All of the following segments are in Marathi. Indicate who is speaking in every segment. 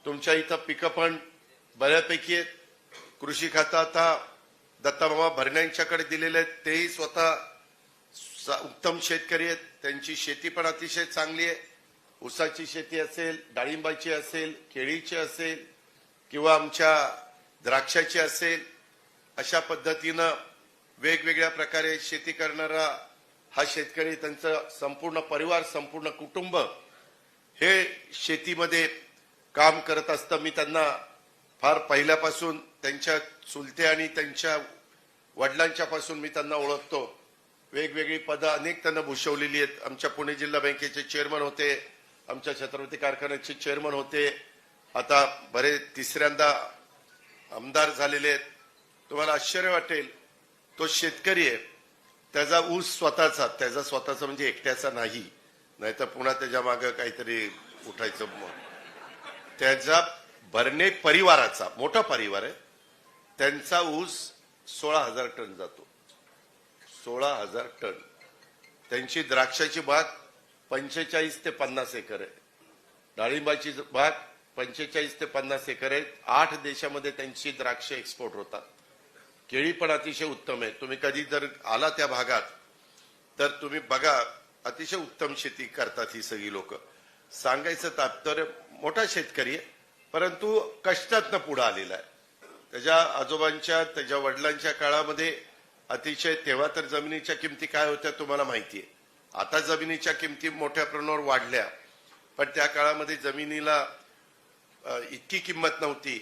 Speaker 1: तुमच्या इथं पिकं पण बऱ्यापैकी आहेत. कृषी खातं आता दत्तामामा भरण्यांच्याकडे दिलेले आहेत. तेही स्वतः उत्तम शेतकरी आहेत. त्यांची शेती पण अतिशय चांगली आहे. ऊसाची शेती असेल, डाळिंबाची असेल, केळीची असेल किंवा आमच्या द्राक्षाची असेल, अशा पद्धतीनं वेगवेगळ्या प्रकारे शेती करणारा हा शेतकरी, त्यांचं संपूर्ण परिवार, संपूर्ण कुटुंब हे शेतीमध्ये काम करत असतं. मी त्यांना फार पहिल्यापासून त्यांच्या चुलते आणि त्यांच्या वडिलांच्या पासून मी त्यांना ओळखतो. वेगवेगळी पदं अनेक त्यांना भूषवलेली आहेत. आमच्या पुणे जिल्हा बँकेचे चेअरमन होते, आमच्या छत्रपती कारखान्याचे चेअरमन होते, आता तिसऱ्यांदा आमदार झालेले आहेत. तुम्हाला आश्चर्य वाटेल, तो शेतकरी आहे, त्याचा ऊस स्वतःचा म्हणजे एकट्याचा नाही, नाहीतर पुन्हा त्याच्या मागे काहीतरी उठायचं. त्याचा भरणे परिवाराचा मोठा परिवार आहे, त्यांचा ऊस 16,000 टन जातो. 16,000 टन. त्यांची द्राक्षाची बाग 45 ते 50 एकर आहे. डाळिंबाची बाग 45 ते 50 एकर आहे. 8 देशामध्ये त्यांची द्राक्ष एक्सपोर्ट होतात. केळी पण अतिशय उत्तम आहे. तुम्ही कधी जर आला त्या भागात तर तुम्ही बघा, अतिशय उत्तम शेती करतात ही सगळी लोक. सांगायचं तात्पर्य, मोठा शेतकरी आहे, परंतु कष्टातनं पुढे आलेला आहे. त्याच्या आजोबांच्या, त्याच्या वडिलांच्या काळामध्ये अतिशय, तेव्हा तर जमिनीच्या किमती काय होत्या तुम्हाला माहितीये. आता जमिनीच्या किमती मोठ्या प्रमाणावर वाढल्या, पण त्या काळामध्ये जमिनीला इतकी किंमत नव्हती.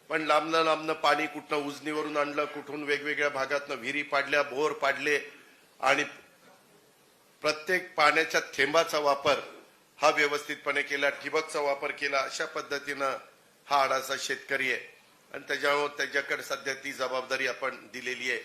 Speaker 1: पण लांबनं पाणी कुठनं उजनीवरून आणलं, कुठून वेगवेगळ्या भागातनं विहिरी पाडल्या, बोर पाडले आणि प्रत्येक पाण्याच्या थेंबाचा वापर हा व्यवस्थितपणे केला, ठिबकचा वापर केला. अशा पद्धतीनं हा आडाचा शेतकरी आहे आणि त्याच्याकडे सध्या ती जबाबदारी आपण दिलेली आहे.